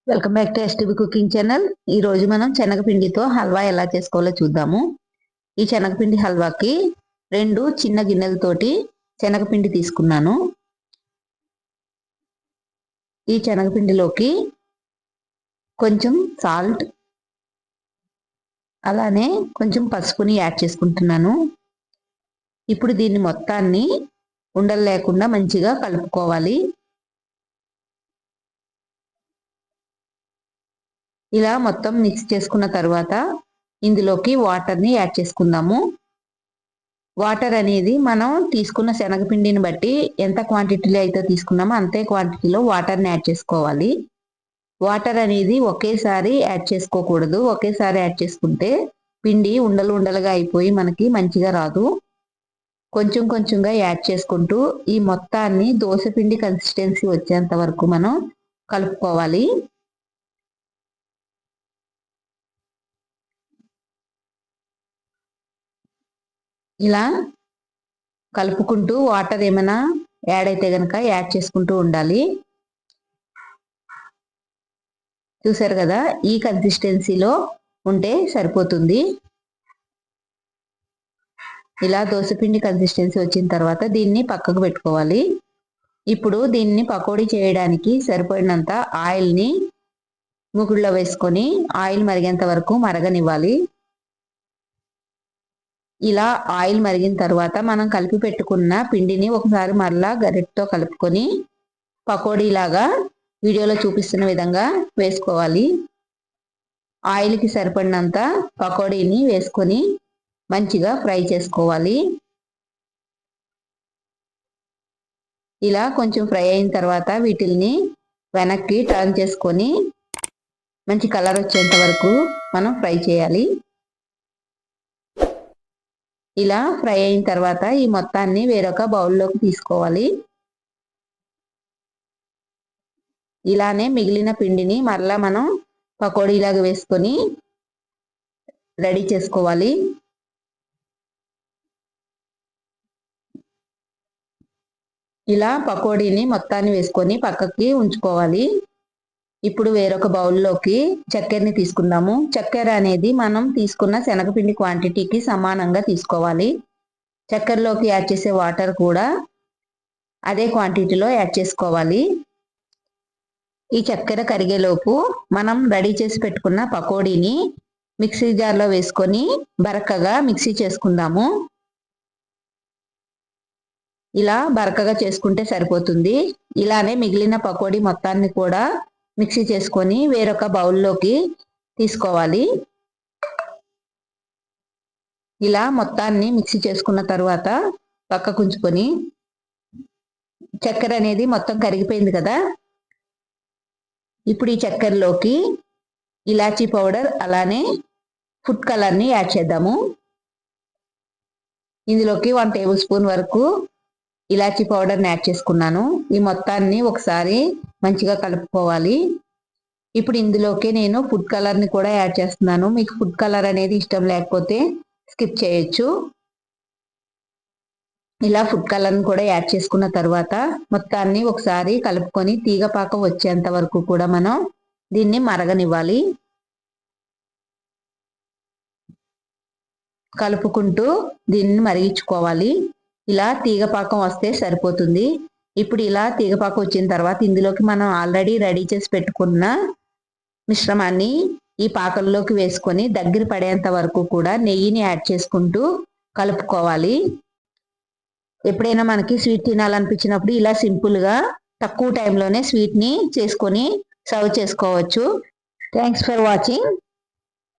Welcome back to STV cooking channel. ఈ రోజు మనం శనగపిండితో హల్వా ఎలా చేసుకోవాలో చూద్దాము. ఈ శనగపిండి హల్వాకి 2 చిన్న గిన్నెలతోటి శనగపిండి తీసుకున్నాను. ఈ శనగపిండిలోకి కొంచెం సాల్ట్ అలానే కొంచెం పసుపుని యాడ్ చేసుకుంటున్నాను. ఇప్పుడు దీన్ని మొత్తాన్ని ఉండలు లేకుండా మంచిగా కలుపుకోవాలి. ఇలా మొత్తం మిక్స్ చేసుకున్న తర్వాత ఇందులోకి వాటర్ని యాడ్ చేసుకుందాము. వాటర్ అనేది మనం తీసుకున్న శనగపిండిని బట్టి ఎంత క్వాంటిటీలో అయితే తీసుకున్నామో అంతే క్వాంటిటీలో వాటర్ని యాడ్ చేసుకోవాలి. వాటర్ అనేది ఒకేసారి యాడ్ చేసుకోకూడదు. ఒకేసారి యాడ్ చేసుకుంటే పిండి ఉండలు ఉండలుగా అయిపోయి మనకి మంచిగా రాదు. కొంచెం కొంచెంగా యాడ్ చేసుకుంటూ ఈ మొత్తాన్ని దోసపిండి కన్సిస్టెన్సీ వచ్చేంత వరకు మనం కలుపుకోవాలి. ఇలా కలుపుకుంటూ వాటర్ ఏమైనా యాడ్ అయితే కనుక యాడ్ చేసుకుంటూ ఉండాలి. చూసారు కదా, ఈ కన్సిస్టెన్సీలో ఉంటే సరిపోతుంది. ఇలా దోసపిండి కన్సిస్టెన్సీ వచ్చిన తర్వాత దీన్ని పక్కకు పెట్టుకోవాలి. ఇప్పుడు దీన్ని పకోడీ చేయడానికి సరిపోయినంత ఆయిల్ని మూకుడులో వేసుకొని ఆయిల్ మరిగేంత వరకు మరగనివ్వాలి. ఇలా ఆయిల్ మరిగిన తర్వాత మనం కలిపి పెట్టుకున్న పిండిని ఒకసారి మరలా గరిటెతో కలుపుకొని పకోడీలాగా వీడియోలో చూపిస్తున్న విధంగా వేసుకోవాలి. ఆయిల్కి సరిపడినంత పకోడీని వేసుకొని మంచిగా ఫ్రై చేసుకోవాలి. ఇలా కొంచెం ఫ్రై అయిన తర్వాత వీటిల్ని వెనక్కి టర్న్ చేసుకొని మంచి కలర్ వచ్చేంత వరకు మనం ఫ్రై చేయాలి. ఇలా ఫ్రై అయిన తర్వాత ఈ మొత్తాన్ని వేరొక బౌల్లోకి తీసుకోవాలి. ఇలానే మిగిలిన పిండిని మరలా మనం పకోడీలాగా వేసుకొని రెడీ చేసుకోవాలి. ఇలా పకోడీని మొత్తాన్ని వేసుకొని పక్కకి ఉంచుకోవాలి. ఇప్పుడు వేరొక బౌల్లోకి చక్కెరని తీసుకుందాము. చక్కెర అనేది మనం తీసుకున్న శనగపిండి క్వాంటిటీకి సమానంగా తీసుకోవాలి. చక్కెరలోకి యాడ్ చేసే వాటర్ కూడా అదే క్వాంటిటీలో యాడ్ చేసుకోవాలి. ఈ చక్కెర కరిగేలోపు మనం రెడీ చేసి పెట్టుకున్న పకోడీని మిక్సీ జార్లో వేసుకొని బరకగా మిక్సీ చేసుకుందాము. ఇలా బరకగా చేసుకుంటే సరిపోతుంది. ఇలానే మిగిలిన పకోడీ మొత్తాన్ని కూడా మిక్సీ చేసుకొని వేరొక బౌల్లోకి తీసుకోవాలి. ఇలా మొత్తాన్ని మిక్సీ చేసుకున్న తర్వాత పక్కకు ఉంచుకొని చక్కెర అనేది మొత్తం కరిగిపోయింది కదా, ఇప్పుడు ఈ చక్కెరలోకి ఇలాచీ పౌడర్ అలానే ఫుడ్ కలర్ని యాడ్ చేద్దాము. ఇందులోకి 1 టేబుల్ స్పూన్ వరకు ఇలాచీ పౌడర్ని యాడ్ చేసుకున్నాను. ఈ మొత్తాన్ని ఒకసారి మంచిగా కలుపుకోవాలి. ఇప్పుడు ఇందులోకి నేను ఫుడ్ కలర్ని కూడా యాడ్ చేస్తున్నాను. మీకు ఫుడ్ కలర్ అనేది ఇష్టం లేకపోతే స్కిప్ చేయొచ్చు. ఇలా ఫుడ్ కలర్ని కూడా యాడ్ చేసుకున్న తర్వాత మొత్తాన్ని ఒకసారి కలుపుకొని తీగపాకం వచ్చేంత వరకు కూడా మనం దీన్ని మరగనివ్వాలి. కలుపుకుంటూ దీన్ని మరిగించుకోవాలి. ఇలా తీగపాకం వస్తే సరిపోతుంది. ఇప్పుడు ఇలా తీగపాకం వచ్చిన తర్వాత ఇందులోకి మనం ఆల్రెడీ రెడీ చేసి పెట్టుకున్న మిశ్రమాన్ని ఈ పాకంలోకి వేసుకొని దగ్గర పడేంత వరకు కూడా నెయ్యిని యాడ్ చేసుకుంటూ కలుపుకోవాలి. ఎప్పుడైనా మనకి స్వీట్ తినాలనిపించినప్పుడు ఇలా సింపుల్గా తక్కువ టైంలోనే స్వీట్ని చేసుకొని సర్వ్ చేసుకోవచ్చు. Thanks for watching.